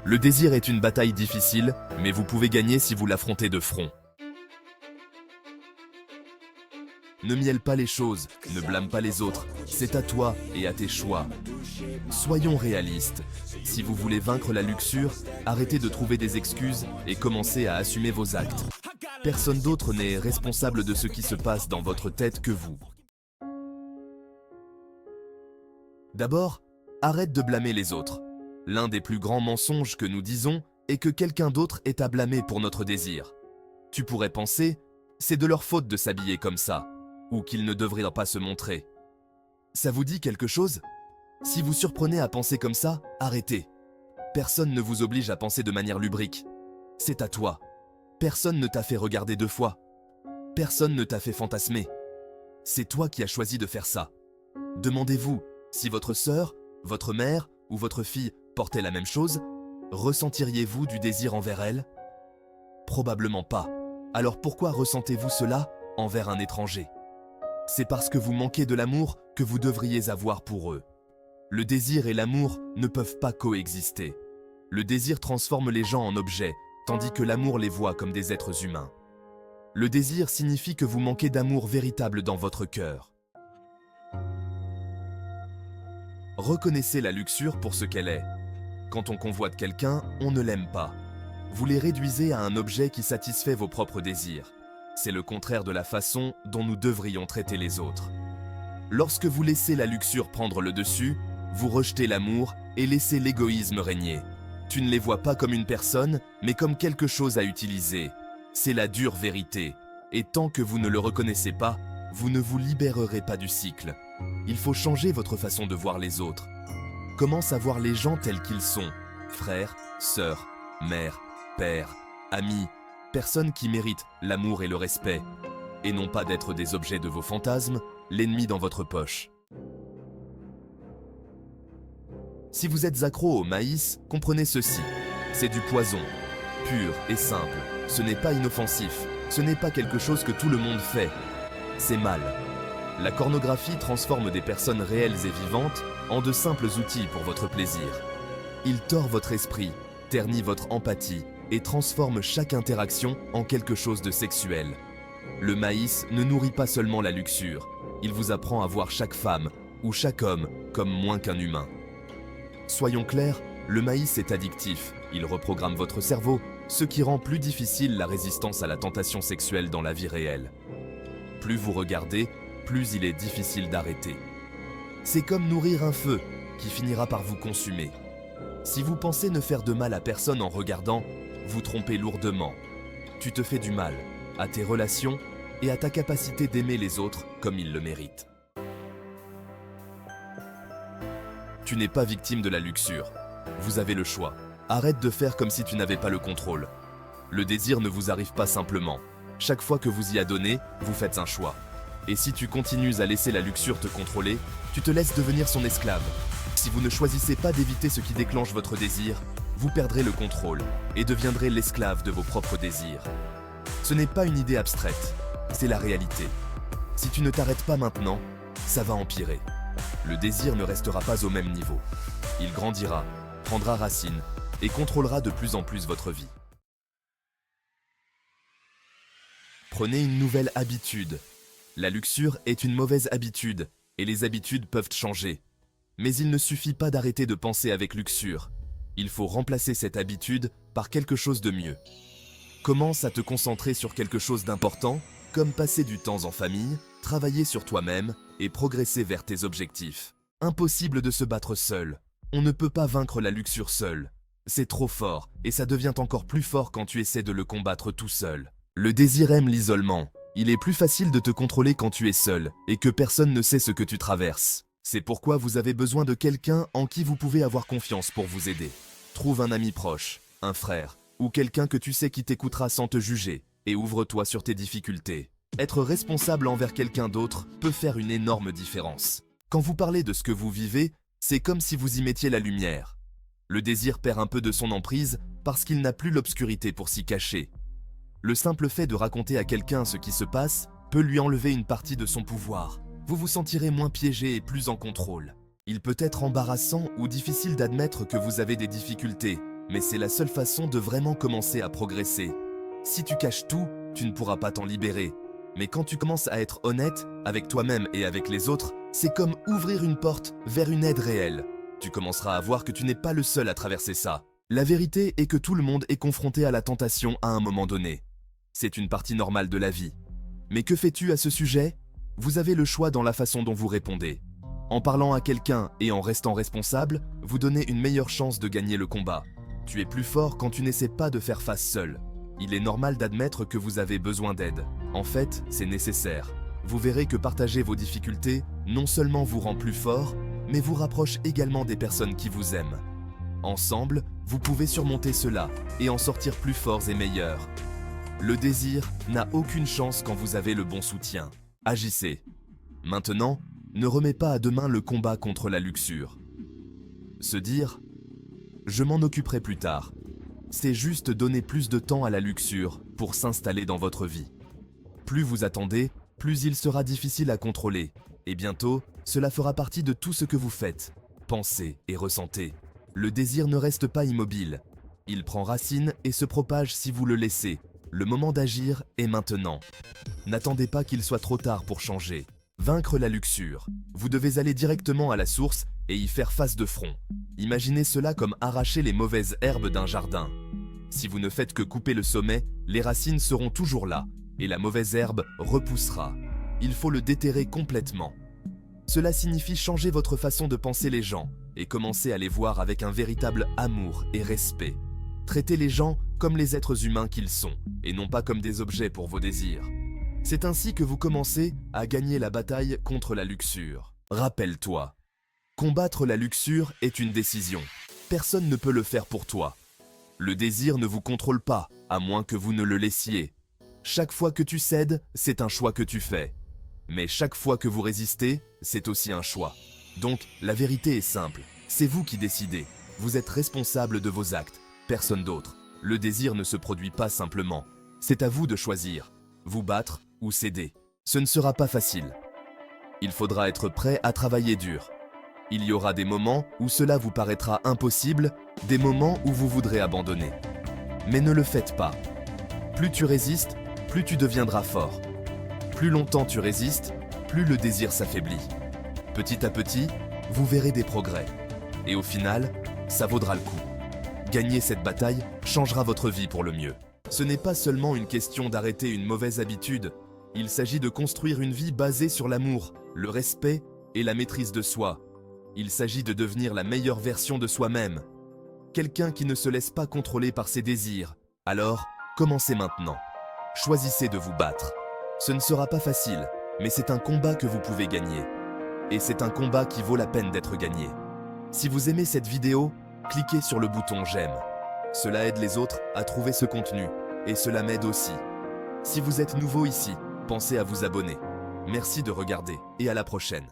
Le désir est une bataille difficile, mais vous pouvez gagner si vous l'affrontez de front. Ne mielle pas les choses, ne blâme pas les autres, c'est à toi et à tes choix. Soyons réalistes. Si vous voulez vaincre la luxure, arrêtez de trouver des excuses et commencez à assumer vos actes. Personne d'autre n'est responsable de ce qui se passe dans votre tête que vous. D'abord, arrête de blâmer les autres. L'un des plus grands mensonges que nous disons est que quelqu'un d'autre est à blâmer pour notre désir. Tu pourrais penser, c'est de leur faute de s'habiller comme ça, ou qu'ils ne devraient pas se montrer. Ça vous dit quelque chose? Si vous surprenez à penser comme ça, arrêtez. Personne ne vous oblige à penser de manière lubrique. C'est à toi. Personne ne t'a fait regarder 2 fois. Personne ne t'a fait fantasmer. C'est toi qui as choisi de faire ça. Demandez-vous, si votre sœur, votre mère ou votre fille portait la même chose, ressentiriez-vous du désir envers elle? Probablement pas. Alors pourquoi ressentez-vous cela envers un étranger? C'est parce que vous manquez de l'amour que vous devriez avoir pour eux. Le désir et l'amour ne peuvent pas coexister. Le désir transforme les gens en objets, tandis que l'amour les voit comme des êtres humains. Le désir signifie que vous manquez d'amour véritable dans votre cœur. Reconnaissez la luxure pour ce qu'elle est. Quand on convoite quelqu'un, on ne l'aime pas. Vous les réduisez à un objet qui satisfait vos propres désirs. C'est le contraire de la façon dont nous devrions traiter les autres. Lorsque vous laissez la luxure prendre le dessus, vous rejetez l'amour et laissez l'égoïsme régner. Tu ne les vois pas comme une personne, mais comme quelque chose à utiliser. C'est la dure vérité. Et tant que vous ne le reconnaissez pas, vous ne vous libérerez pas du cycle. Il faut changer votre façon de voir les autres. Commence à voir les gens tels qu'ils sont. Frères, sœurs, mères, pères, amis, personnes qui méritent l'amour et le respect. Et non pas d'être des objets de vos fantasmes, l'ennemi dans votre poche. Si vous êtes accro au maïs, comprenez ceci. C'est du poison, pur et simple. Ce n'est pas inoffensif. Ce n'est pas quelque chose que tout le monde fait. C'est mal. La pornographie transforme des personnes réelles et vivantes en de simples outils pour votre plaisir. Il tord votre esprit, ternit votre empathie et transforme chaque interaction en quelque chose de sexuel. Le maïs ne nourrit pas seulement la luxure, il vous apprend à voir chaque femme ou chaque homme comme moins qu'un humain. Soyons clairs, le maïs est addictif, il reprogramme votre cerveau, ce qui rend plus difficile la résistance à la tentation sexuelle dans la vie réelle. Plus vous regardez, plus il est difficile d'arrêter. C'est comme nourrir un feu qui finira par vous consumer. Si vous pensez ne faire de mal à personne en regardant, vous trompez lourdement. Tu te fais du mal à tes relations et à ta capacité d'aimer les autres comme ils le méritent. Tu n'es pas victime de la luxure. Vous avez le choix. Arrête de faire comme si tu n'avais pas le contrôle. Le désir ne vous arrive pas simplement. Chaque fois que vous y adonnez, vous faites un choix. Et si tu continues à laisser la luxure te contrôler, tu te laisses devenir son esclave. Si vous ne choisissez pas d'éviter ce qui déclenche votre désir, vous perdrez le contrôle et deviendrez l'esclave de vos propres désirs. Ce n'est pas une idée abstraite, c'est la réalité. Si tu ne t'arrêtes pas maintenant, ça va empirer. Le désir ne restera pas au même niveau. Il grandira, prendra racine et contrôlera de plus en plus votre vie. Prenez une nouvelle habitude. La luxure est une mauvaise habitude et les habitudes peuvent changer. Mais il ne suffit pas d'arrêter de penser avec luxure. Il faut remplacer cette habitude par quelque chose de mieux. Commence à te concentrer sur quelque chose d'important, comme passer du temps en famille, travailler sur toi-même et progresser vers tes objectifs. Impossible de se battre seul. On ne peut pas vaincre la luxure seul. C'est trop fort et ça devient encore plus fort quand tu essaies de le combattre tout seul. Le désir aime l'isolement. Il est plus facile de te contrôler quand tu es seul et que personne ne sait ce que tu traverses. C'est pourquoi vous avez besoin de quelqu'un en qui vous pouvez avoir confiance pour vous aider. Trouve un ami proche, un frère, ou quelqu'un que tu sais qui t'écoutera sans te juger, et ouvre-toi sur tes difficultés. Être responsable envers quelqu'un d'autre peut faire une énorme différence. Quand vous parlez de ce que vous vivez, c'est comme si vous y mettiez la lumière. Le désir perd un peu de son emprise parce qu'il n'a plus l'obscurité pour s'y cacher. Le simple fait de raconter à quelqu'un ce qui se passe peut lui enlever une partie de son pouvoir. Vous vous sentirez moins piégé et plus en contrôle. Il peut être embarrassant ou difficile d'admettre que vous avez des difficultés, mais c'est la seule façon de vraiment commencer à progresser. Si tu caches tout, tu ne pourras pas t'en libérer. Mais quand tu commences à être honnête avec toi-même et avec les autres, c'est comme ouvrir une porte vers une aide réelle. Tu commenceras à voir que tu n'es pas le seul à traverser ça. La vérité est que tout le monde est confronté à la tentation à un moment donné. C'est une partie normale de la vie. Mais que fais-tu à ce sujet? Vous avez le choix dans la façon dont vous répondez. En parlant à quelqu'un et en restant responsable, vous donnez une meilleure chance de gagner le combat. Tu es plus fort quand tu n'essaies pas de faire face seul. Il est normal d'admettre que vous avez besoin d'aide. En fait, c'est nécessaire. Vous verrez que partager vos difficultés non seulement vous rend plus fort, mais vous rapproche également des personnes qui vous aiment. Ensemble, vous pouvez surmonter cela et en sortir plus forts et meilleurs. Le désir n'a aucune chance quand vous avez le bon soutien. Agissez. Maintenant, ne remets pas à demain le combat contre la luxure. Se dire « je m'en occuperai plus tard », c'est juste donner plus de temps à la luxure pour s'installer dans votre vie. Plus vous attendez, plus il sera difficile à contrôler. Et bientôt, cela fera partie de tout ce que vous faites. Pensez et ressentez. Le désir ne reste pas immobile. Il prend racine et se propage si vous le laissez. Le moment d'agir est maintenant. N'attendez pas qu'il soit trop tard pour changer. Vaincre la luxure. Vous devez aller directement à la source et y faire face de front. Imaginez cela comme arracher les mauvaises herbes d'un jardin. Si vous ne faites que couper le sommet, les racines seront toujours là et la mauvaise herbe repoussera. Il faut le déterrer complètement. Cela signifie changer votre façon de penser les gens et commencer à les voir avec un véritable amour et respect. Traitez les gens comme les êtres humains qu'ils sont et non pas comme des objets pour vos désirs. C'est ainsi que vous commencez à gagner la bataille contre la luxure. Rappelle-toi, combattre la luxure est une décision. Personne ne peut le faire pour toi. Le désir ne vous contrôle pas, à moins que vous ne le laissiez. Chaque fois que tu cèdes, c'est un choix que tu fais. Mais chaque fois que vous résistez, c'est aussi un choix. Donc, la vérité est simple. C'est vous qui décidez. Vous êtes responsable de vos actes, personne d'autre. Le désir ne se produit pas simplement. C'est à vous de choisir. Vous battre ou céder. Ce ne sera pas facile. Il faudra être prêt à travailler dur. Il y aura des moments où cela vous paraîtra impossible, des moments où vous voudrez abandonner. Mais ne le faites pas. Plus tu résistes, plus tu deviendras fort. Plus longtemps tu résistes, plus le désir s'affaiblit. Petit à petit, vous verrez des progrès. Et au final, ça vaudra le coup. Gagner cette bataille changera votre vie pour le mieux. Ce n'est pas seulement une question d'arrêter une mauvaise habitude. Il s'agit de construire une vie basée sur l'amour, le respect et la maîtrise de soi. Il s'agit de devenir la meilleure version de soi-même. Quelqu'un qui ne se laisse pas contrôler par ses désirs. Alors, commencez maintenant. Choisissez de vous battre. Ce ne sera pas facile, mais c'est un combat que vous pouvez gagner. Et c'est un combat qui vaut la peine d'être gagné. Si vous aimez cette vidéo, cliquez sur le bouton j'aime. Cela aide les autres à trouver ce contenu, et cela m'aide aussi. Si vous êtes nouveau ici, pensez à vous abonner. Merci de regarder, et à la prochaine.